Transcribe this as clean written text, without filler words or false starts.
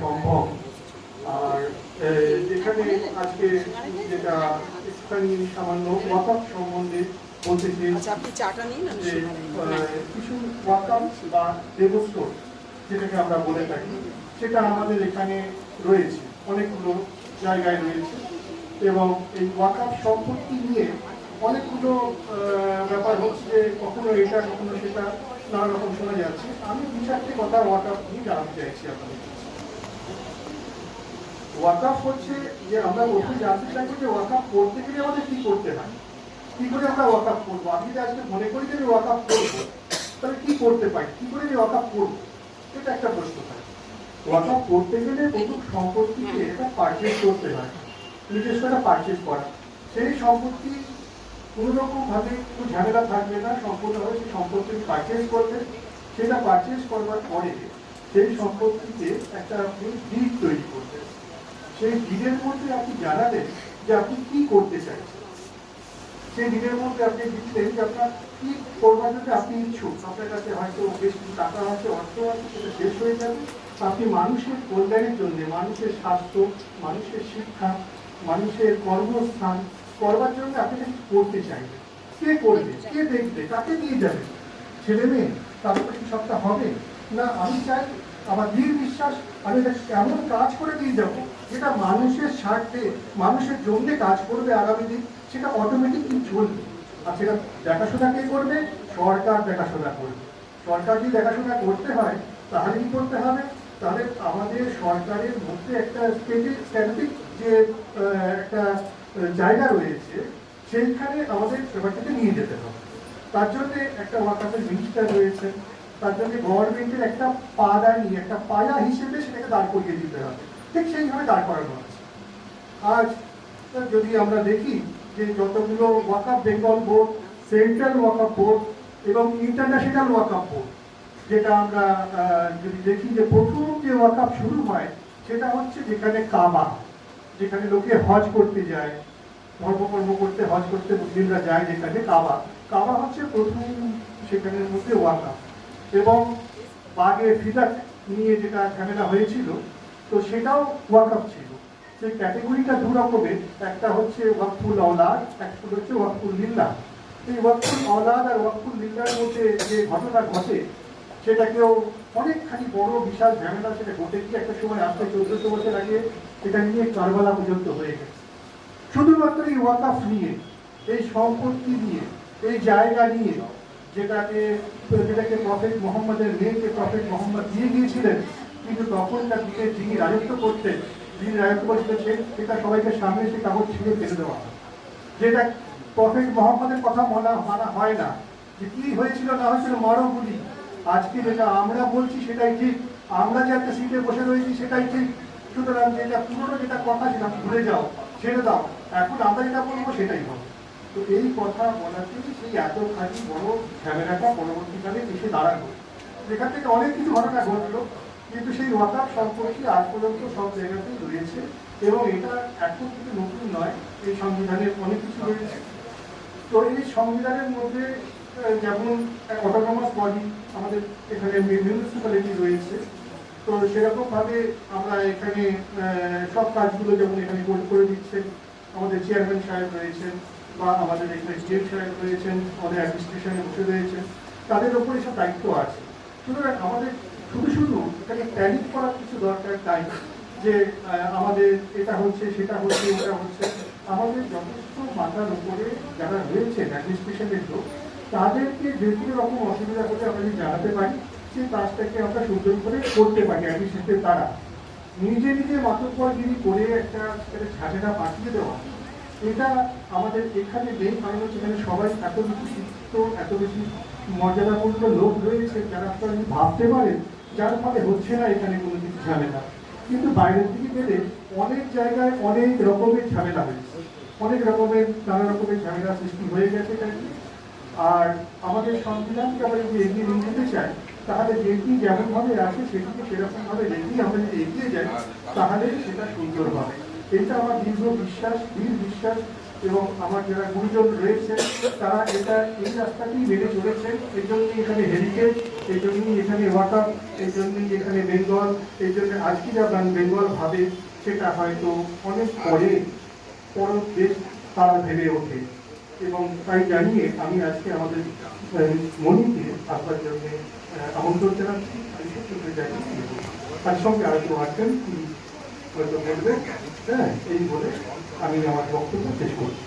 সম্ভব। আর যেখানে আজকে যেটা স্থানীয় সামান্য ওয়াকফ সম্বন্ধে বলতে চেয়েছি যে কিছু ওয়াকফ বা দেবস্বর যেটাকে আমরা বলে থাকি সেটা আমাদের এখানে রয়েছে, অনেকগুলো জায়গায় রয়েছে এবং এই ওয়াকফ সম্পত্তি নিয়ে অনেকগুলো ব্যাপার হচ্ছে, কখনো এটা কখনো সেটা নানা রকম শোনা যাচ্ছে। আমি দু চারটে কথা ওয়াকফ নিয়ে জানাতে চাইছি আপনাদের। ওয়াকফ হচ্ছে যে আমরা প্রথমে জানতে চাইবো যে ওয়াকফ করতে গেলে আমাদের কি করতে হয়, কি করে আমরা ওয়াকফ করবো। আমি যদি আজকে মনে করি যে আমি ওয়াকফ করবো তাহলে কি করতে পারি, কি করে আমি ওয়াকফ করবো, এটা একটা প্রশ্ন থাকে। ওয়াকফ করতে গেলে প্রথম সম্পত্তিকে এটা পারচেজ করতে হয়, নিজস্ব একটা পারচেজ করা। সেই সম্পত্তি কোনো রকম ভাবে কোনো ঝামেলা থাকবে না, সম্পূর্ণভাবে সেই সম্পত্তি পারচেজ করবে। সেটা পারচেজ করবার পরে সেই সম্পত্তিতে একটা আপনি ডিড তৈরি করবেন। সেই ডিডের মধ্যে আপনি জানাবেন যে আপনি কি করতে চাইছেন। সেই ডিডের মধ্যে আপনি লিখলেন যে আপনার কি করবার জন্য আপনি ইচ্ছুক। আপনার কাছে হয়তো বেশ কিছু টাকা আছে, অর্থ আছে, সেটা শেষ হয়ে যাবে। আপনি মানুষের কল্যাণের জন্য, মানুষের স্বাস্থ্য, মানুষের শিক্ষা, মানুষের কর্মস্থান করবার জন্য আপনি কিছু করতে চাইবেন। কে করবে, কে দেখবে, কাকে নিয়ে যাবে, ছেলে মেয়ে, তারপরে কি সবটা হবে না। আমি চাই আমার দৃঢ় বিশ্বাস আমি এমন কাজ করে দিয়ে যাবো যেটা মানুষের স্বার্থে, মানুষের জন্য কাজ করবে আগামী দিন, সেটা অটোমেটিকলি চলবে। আর সেটা দেখাশোনা কে করবে, সরকার দেখাশোনা করবে। সরকার যদি দেখাশোনা করতে হয় তাহলে কি করতে হবে, তাহলে আমাদের সরকারের মধ্যে একটা স্ট্যাটিক যে একটা জায়গা রয়েছে সেইখানে আমাদের ব্যাপারটাকে নিয়ে যেতে হবে। তার জন্য একটা ওয়াকফের মিনিস্টার রয়েছে, তার জন্য গভর্নমেন্টের একটা পাদানি, একটা পায়া হিসেবে সেটাকে দাঁড় করিয়ে দিতে হবে। ঠিক সেইভাবে দাঁড় করানো আছে। আজ যদি আমরা দেখি যে যতগুলো ওয়াকফ বেঙ্গল বোর্ড, সেন্ট্রাল ওয়াকফ বোর্ড এবং ইন্টারন্যাশনাল ওয়াকফ বোর্ড, যেটা আমরা যদি দেখি যে প্রথম যে ওয়াকফ শুরু হয় সেটা হচ্ছে যেখানে কাবা, যেখানে লোকে হজ করতে যায়, ধর্মকর্ম করতে, হজ করতে মুসলিমরা যায়, যেখানে কাবা, কাবা হচ্ছে প্রথম সেখানের মধ্যে ওয়াকফ। এবং বাগে ফিদাক নিয়ে যেটা ঝামেলা হয়েছিল, তো সেটাও ওয়াকফ ছিল। সেই ক্যাটেগরিটা দু রকমের, একটা হচ্ছে ওয়াকফুল আওলাদ, একটা হচ্ছে ওয়াকফুল লিল্লাহ। এই ওয়াকফুল আওলাদ আর ওয়াকফুল লিল্লাহর মধ্যে যে ঘটনা ঘটে সেটাকেও অনেকখানি বড় বিশাল ঝামেলা, সেটা ঘটে গিয়ে একটা সময় আসতে 1400 বছর আগে এটা নিয়ে কারবালা পর্যন্ত হয়ে গেছে। শুধুমাত্র এই ওয়াকফ নিয়ে, এই সম্পত্তি নিয়ে, এই জায়গা নিয়ে, যেটাকে প্রফেট মোহাম্মদের মেয়েকে প্রফেট মোহাম্মদ দিয়ে গিয়েছিলেন, কিন্তু তখনকার দিকে যিনি রাজত্ব করতেন, যিনি রাজত্ব করতেন, সেটা সবাইকে সামনে সে কাগজ ছিঁড়ে ফেলে দেওয়া হয়। যেটা প্রফেট মোহাম্মদের কথা মানা হয় না, যে কি হয়েছিল না হয়েছিল মারো গুলি। আজকে যেটা আমরা বলছি সেটাই ঠিক, আমরা যে একটা সিটে বসে রয়েছি সেটাই ঠিক। সুতরাং যেটা পুরোনো যেটা কথা সেটা ভুলে যাও, ছেড়ে দাও, এখন আমরা যেটা বলবো সেটাই হবে। তো এই কথা বলাতেই সেই এতখানি বড় ঝামেলাটা পরবর্তীকালে এসে দাঁড়ালো। যেখান থেকে অনেক কিছু ঘটনা ঘটলো, কিন্তু সেই ওয়াকফ সম্পর্কে আজ পর্যন্ত সব জায়গাতেই রয়েছে। এবং এটা এখন কিন্তু নতুন নয়, এই সংবিধানের অনেক কিছু রয়েছে। তো এই সংবিধানের মধ্যে যেমন অটোনমাস বডি, আমাদের এখানে মিউনিসিপ্যালিটি রয়েছে, তো সেরকমভাবে আমরা এখানে সব কাজগুলো যেমন এখানে করে দিচ্ছেন আমাদের চেয়ারম্যান সাহেব রয়েছেন, বা আমাদের এখানে জিএম সাহেব রয়েছেন, আমাদের অ্যাডমিনিস্ট্রেশনে বসে রয়েছেন, তাদের ওপর এসব দায়িত্ব আছে। সুতরাং আমাদের শুধু এটাকে প্যানিক করার কিছু দরকার তাই যে আমাদের এটা হচ্ছে, সেটা হচ্ছে, ওটা হচ্ছে। আমাদের যথেষ্ট মাথার উপরে যারা রয়েছেন অ্যাডমিনিস্ট্রেশনের লোক, তাদেরকে যে কোনো রকম অসুবিধা হলে আমরা যদি জানাতে পারি, সেই কাজটাকে আমরা সুন্দর করে করতে পারি। অ্যাডমিনিস্ট্রেশনের তারা নিজে নিজে মাতব্বরগিরি করে একটা ঝামেলা পাঠিয়ে দেওয়া, এটা আমাদের এখানে নেই। কারণ হচ্ছে এখানে সবাই এত বেশি শিক্ষিত, এত বেশি মর্যাদাপূর্ণ লোক রয়েছে যারা আপনারা ভাবতে পারেন, যার ফলে হচ্ছে না এখানে কোনো কিছু ঝামেলা। কিন্তু বাইরের দিকে গেলে অনেক জায়গায় অনেক রকমের ঝামেলা হয়েছে, অনেক রকমের নানা রকমের ঝামেলা সৃষ্টি হয়ে গেছে এখানে। আর আমাদের সংবিধানকে আমরা যদি এগিয়ে নিয়ে যেতে চাই, তাহলে যেটি যেমনভাবে আছে সেটিকে সেরকমভাবে রেখেই আমরা যদি এগিয়ে যাই তাহলে সেটা সুন্দর হবে। এটা আমার দৃঢ় বিশ্বাস। এবং আমার যারা গুরুজন রয়েছেন তারা এই রাস্তাটি মেনে চলেছেন। এই জন্য এখানে হেরিটেজ এই জন্যই এখানে ওয়াকাফ, এই জন্যই এখানে বেঙ্গল, এই জন্য আজকে যা বেঙ্গল ভাবে সেটা হয়তো অনেক পরে দেশ তারা ভেবে ওঠে। এবং তাই জানিয়ে আমি আজকে আমাদের মনিকে আপনার জন্য আমন্ত্রণ জানাচ্ছি। তার সঙ্গে আর কেউ আছেন কি হয়তো বলবে, হ্যাঁ, এই বলে আমি আমার বক্তব্য শেষ করছি।